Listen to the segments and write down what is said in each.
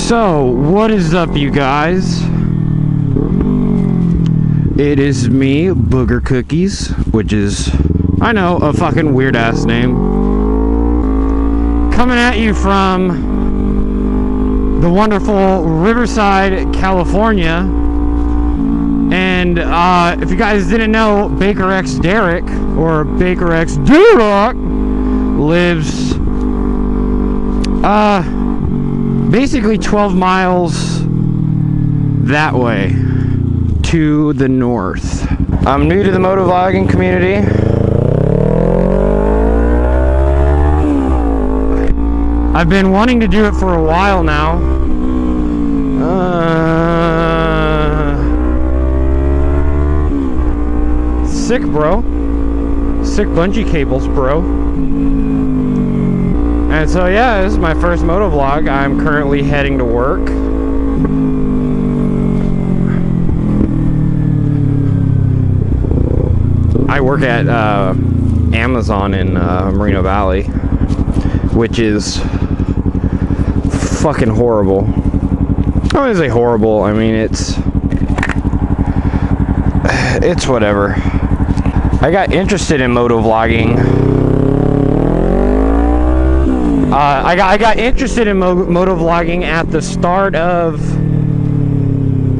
So, what is up, you guys? It is me, Booger Cookies, which is, I know, a fucking weird-ass name. Coming at you from the wonderful Riverside, California. And, if you guys didn't know, Baker X Derek, or Baker X Derek, lives, basically 12 miles that way to the north. I'm new to the motovlogging community. I've been wanting to do it for a while now. Sick, bro. Sick bungee cables, bro. And so yeah, this is my first motovlog. I'm currently heading to work. I work at Amazon in Moreno Valley, which is fucking horrible. I wouldn't say horrible, I mean it's whatever. I got interested in motovlogging. I got interested in motovlogging at the start of,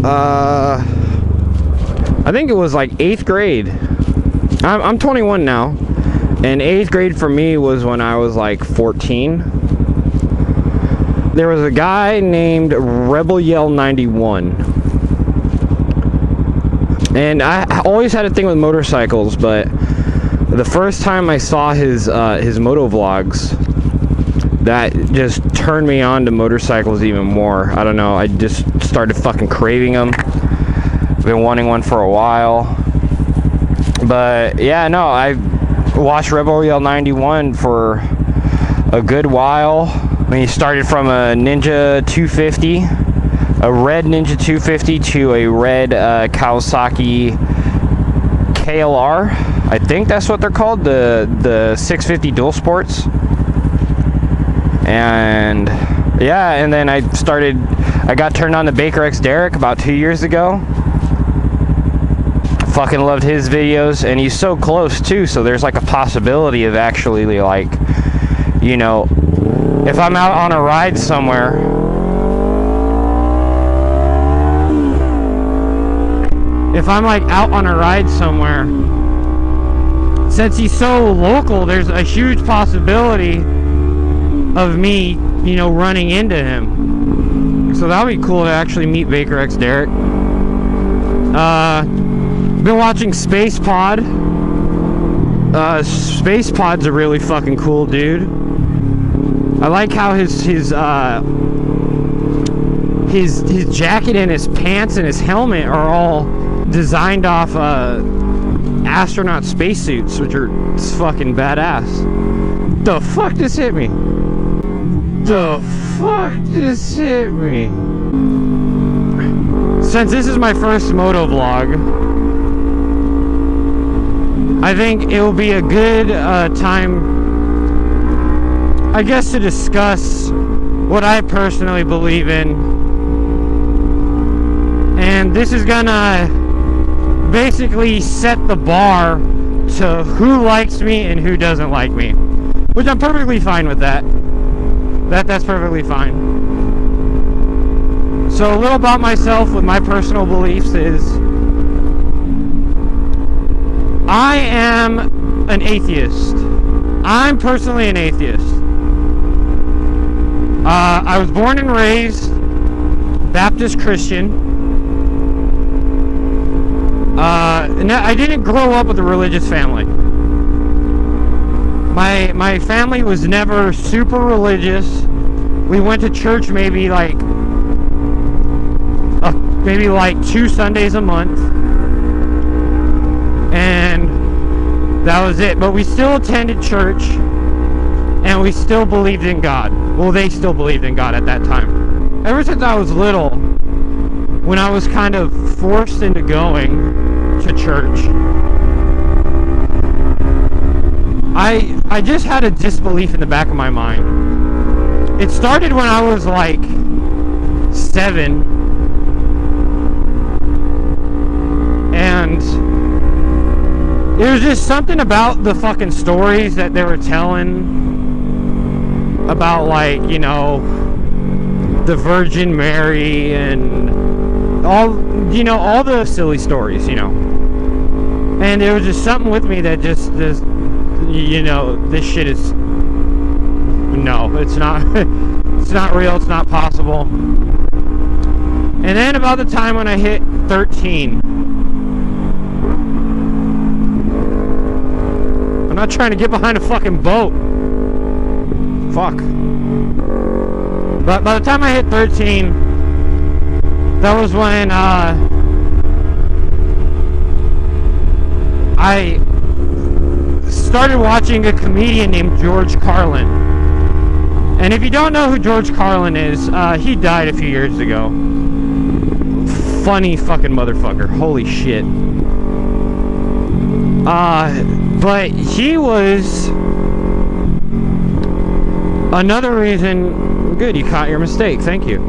I think it was like 8th grade. I'm 21 now, and 8th grade for me was when I was like 14. There was a guy named Rebel Yell 91. And I always had a thing with motorcycles, but the first time I saw his motovlogs, that just turned me on to motorcycles even more. I don't know, I just started fucking craving them. I've been wanting one for a while. But yeah, no, I watched Rebel Yell 91 for a good while. I mean, he started from a Ninja 250, a red Ninja 250 to a red Kawasaki KLR. I think that's what they're called, the 650 dual sports. And yeah, and then I got turned on to Baker X Derek about 2 years ago. Fucking loved his videos, and he's so close too, so there's like a possibility of actually, like, you know, if I'm out on a ride somewhere, since he's so local, there's a huge possibility of me, you know, running into him. So that would be cool to actually meet Baker X Derek. Been watching Space Pod. Space Pod's a really fucking cool dude. I like how his jacket and his pants and his helmet are all designed off astronaut spacesuits, which are fucking badass. The fuck just hit me? The fuck just hit me? Since this is my first motovlog, I think it will be a good time, I guess, to discuss what I personally believe in. And this is gonna basically set the bar to who likes me and who doesn't like me, which I'm perfectly fine with that. That's perfectly fine. So a little about myself with my personal beliefs is I am an atheist. I'm personally an atheist. I was born and raised Baptist Christian. I didn't grow up with a religious family. My family was never super religious. We went to church maybe like 2 Sundays a month, and that was it. But we still attended church, and we still believed in God. Well, they still believed in God at that time. Ever since I was little, when I was kind of forced into going to church, I just had a disbelief in the back of my mind. It started when I was like 7. And it was just something about the fucking stories that they were telling about, like, you know, the Virgin Mary and all, you know, all the silly stories, you know. And there was just something with me that just you know, this shit is, no, it's not, it's not real, it's not possible. And then about the time when I hit 13, I'm not trying to get behind a fucking boat. Fuck. But by the time I hit 13, that was when, I started watching a comedian named George Carlin. And if you don't know who George Carlin is, he died a few years ago. Funny fucking motherfucker. Holy shit. But he was another reason. Good, you caught your mistake. Thank you.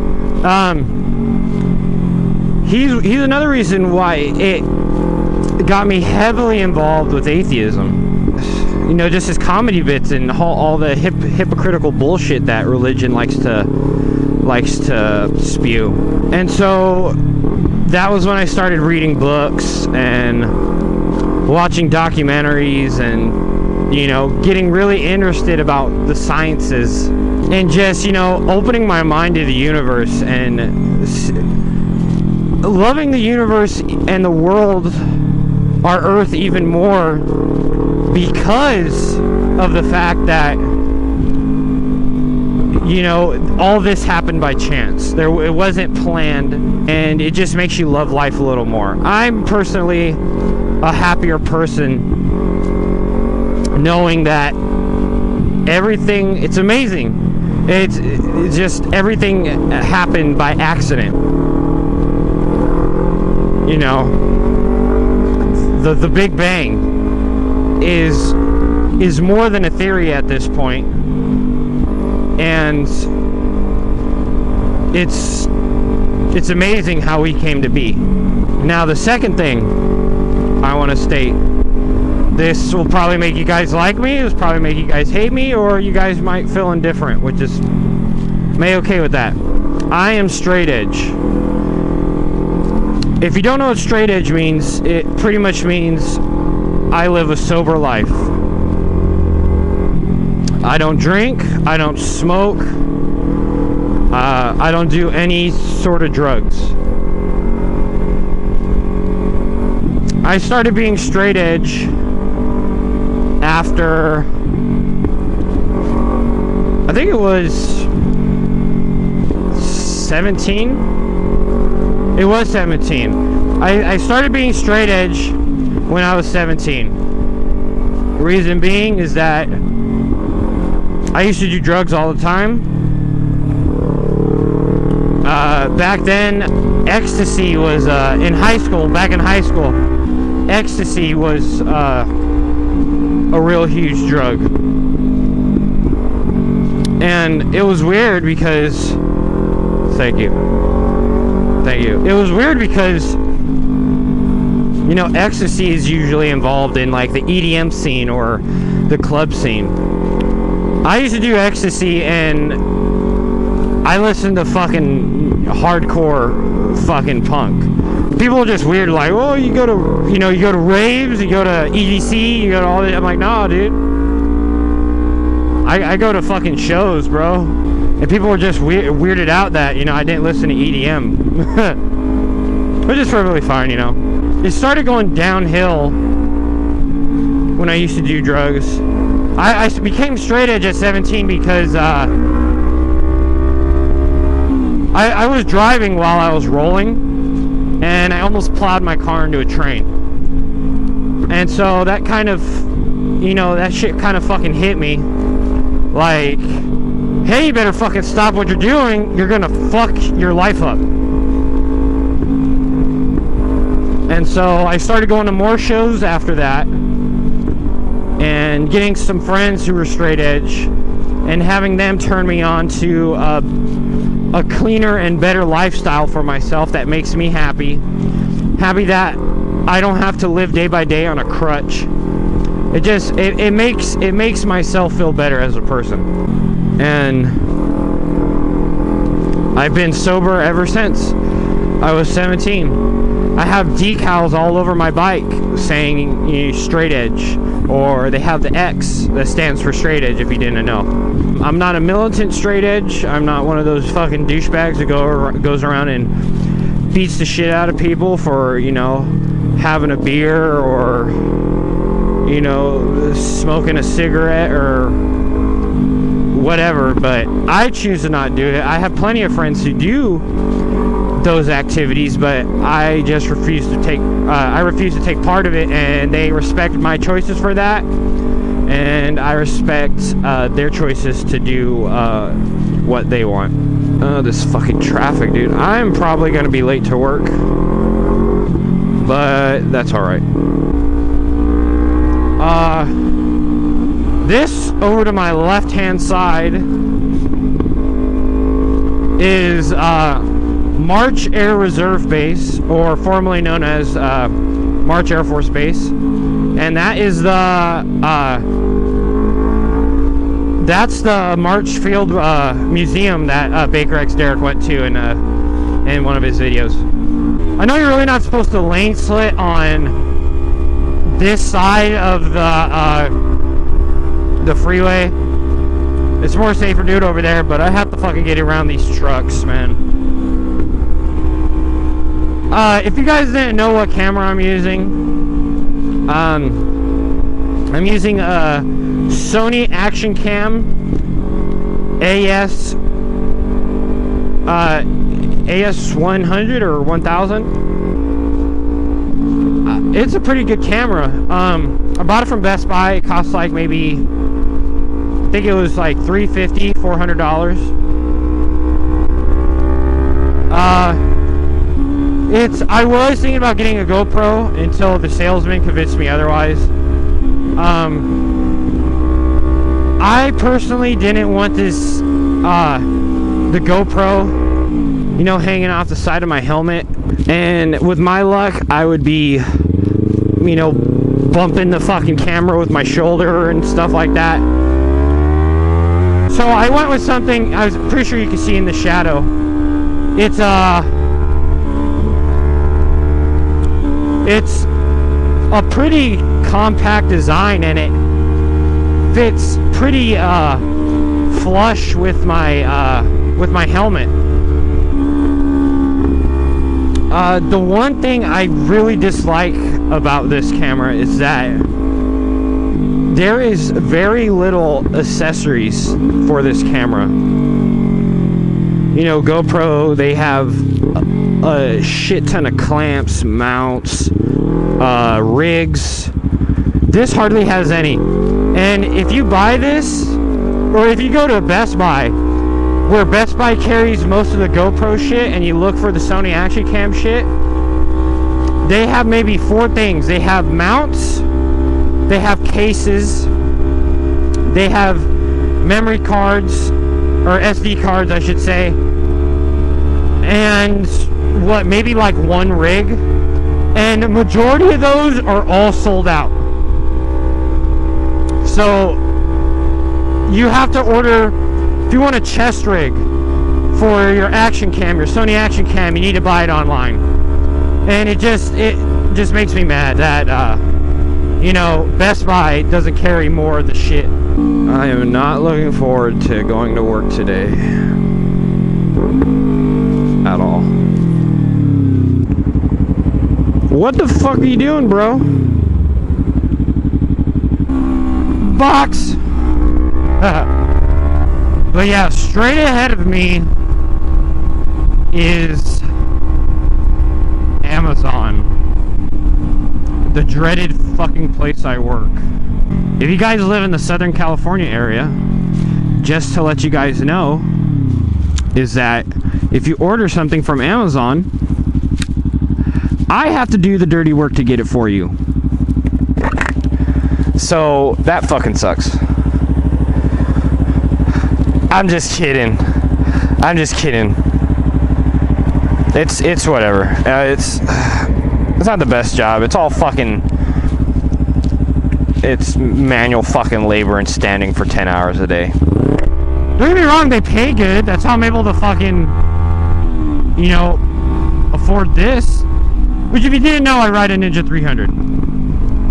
He's another reason why it got me heavily involved with atheism. You know, just his comedy bits and all the hypocritical bullshit that religion likes to spew. And so that was when I started reading books and watching documentaries and, you know, getting really interested about the sciences and just, you know, opening my mind to the universe and loving the universe and the world, our Earth, even more because of the fact that, you know, all this happened by chance. It wasn't planned, and it just makes you love life a little more. I'm personally a happier person knowing that everything, it's amazing. It's just everything happened by accident. You know, the Big Bang is more than a theory at this point, and it's amazing how we came to be. Now, the second thing I want to state, this will probably make you guys like me, this will probably make you guys hate me, or you guys might feel indifferent, which is may-okay with that. I am straight edge. If you don't know what straight edge means, it pretty much means I live a sober life. I don't drink, I don't smoke, I don't do any sort of drugs. I started being straight edge after, I think it was 17. It was 17. I started being straight edge when I was 17. Reason being is that I used to do drugs all the time. Back then, ecstasy was in high school. Back in high school, ecstasy was a real huge drug, and it was weird because. Thank you. It was weird because, you know, ecstasy is usually involved in like the EDM scene or the club scene. I used to do ecstasy and I listened to fucking hardcore fucking punk. People are just weird, like, oh, you go to raves, you go to EDC, you go to all that. I'm like, nah, dude. I go to fucking shows, bro. And people were just weirded out that, you know, I didn't listen to EDM. Which is perfectly fine, you know. It started going downhill when I used to do drugs. I became straight edge at 17 because I was driving while I was rolling, and I almost plowed my car into a train. And so that kind of, you know, that shit kind of fucking hit me. Like, hey, you better fucking stop what you're doing. You're gonna fuck your life up. And so I started going to more shows after that, and getting some friends who were straight edge, and having them turn me on to a cleaner and better lifestyle for myself that makes me happy. Happy that I don't have to live day by day on a crutch. It makes myself feel better as a person. And I've been sober ever since I was 17. I have decals all over my bike saying, you know, straight edge, or they have the X that stands for straight edge, if you didn't know. I'm not a militant straight edge. I'm not one of those fucking douchebags that goes around and beats the shit out of people for, you know, having a beer or, you know, smoking a cigarette or whatever. But I choose to not do it. I have plenty of friends who do those activities, but I just refuse to take part of it, and they respect my choices for that, and I respect their choices to do what they want. This fucking traffic, dude. I'm probably gonna be late to work, but that's all right. This over to my left hand side is March Air Reserve Base, or formerly known as March Air Force Base, and that is that's the March Field Museum that Baker X Derek went to in one of his videos. I know you're really not supposed to lane slit on this side of the freeway. It's more safer to do it over there, but I have to fucking get around these trucks, man. If you guys didn't know what camera I'm using, I'm using a Sony Action Cam AS100 or 1000. It's a pretty good camera. I bought it from Best Buy. It costs like maybe, I think it was like $350, $400. I was thinking about getting a GoPro until the salesman convinced me otherwise. I personally didn't want this, the GoPro, you know, hanging off the side of my helmet. And with my luck, I would be, you know, bumping the fucking camera with my shoulder and stuff like that. So I went with something I was pretty sure you can see in the shadow. It's a pretty compact design, and it fits pretty flush with my helmet. The one thing I really dislike about this camera is that there is very little accessories for this camera. You know, GoPro, they have a shit ton of clamps, mounts, rigs. This hardly has any. And if you buy this, or if you go to Best Buy, where Best Buy carries most of the GoPro shit, and you look for the Sony Action Cam shit, they have maybe 4 things. They have mounts, they have cases, they have memory cards, or SD cards I should say, and what, maybe like 1 rig, and the majority of those are all sold out. So you have to order, if you want a chest rig for your action cam, your Sony Action Cam, you need to buy it online. And it just makes me mad that you know, Best Buy doesn't carry more of the shit. I am not looking forward to going to work today at all. What the fuck are you doing, bro? Box! But yeah, straight ahead of me is Amazon. The dreaded fucking place I work. If you guys live in the Southern California area, just to let you guys know, is that if you order something from Amazon, I have to do the dirty work to get it for you. So that fucking sucks. I'm just kidding. I'm just kidding. It's whatever. It's not the best job. It's all fucking. It's manual fucking labor and standing for 10 hours a day. Don't get me wrong, they pay good. That's how I'm able to fucking, you know, afford this. Which, if you didn't know, I ride a Ninja 300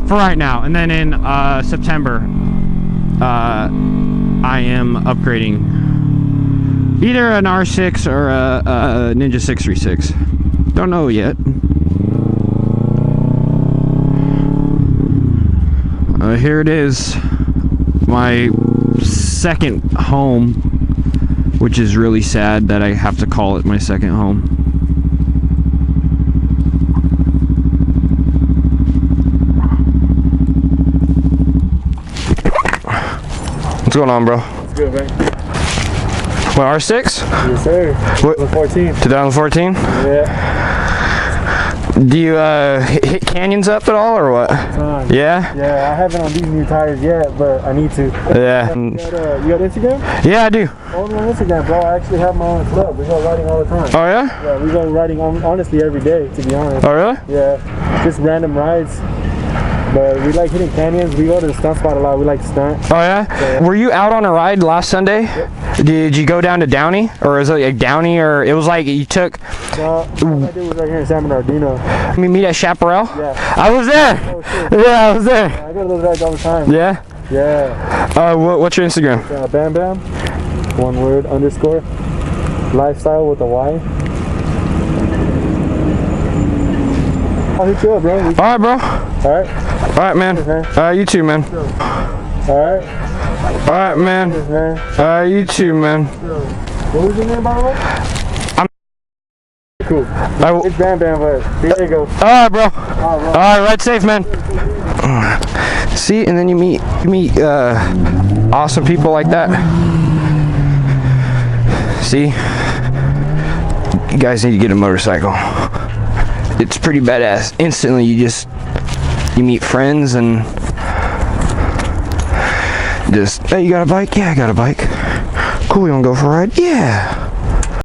for right now. And then in September, I am upgrading either an R6 or a Ninja 636. Don't know yet. Here it is, my second home, which is really sad that I have to call it my second home. What's going on, bro? What's good, man? What, R6? Yes, sir. What? 2014. 2014? Yeah. Do you hit canyons up at all, or what? Yeah? Yeah, I haven't on these new tires yet, but I need to. Yeah. You got Instagram? Yeah, I do. Follow me on Instagram, bro. I actually have my own club. We go riding all the time. Oh, yeah? Yeah, we go riding honestly every day, to be honest. Oh, really? Yeah, just random rides. But we like hitting canyons. We go to the stunt spot a lot. We like to stunt. Oh, yeah? Yeah. Were you out on a ride last Sunday? Yep. Did you go down to Downey? Or is it like Downey, or it was like you took... No, all I did was right here in San Bernardino. We meet at Chaparral? Yeah. I was there! Oh, shit. Yeah, I was there. I go to those rides all the time. Yeah? Yeah. What's your Instagram? Bam Bam. One word, _ lifestyle with a Y. I'll hit you up, bro. Alright, bro. Alright. Alright, man. You too, man. Alright. Alright, man. You too, man. What was your name, by the way? I'm cool. It's Bam Bam, but here you go. Alright, bro. Alright, ride safe, man. See, and then you meet awesome people like that. See? You guys need to get a motorcycle. It's pretty badass. Instantly, you meet friends and just, hey, you got a bike? Yeah, I got a bike. Cool, you wanna go for a ride? Yeah.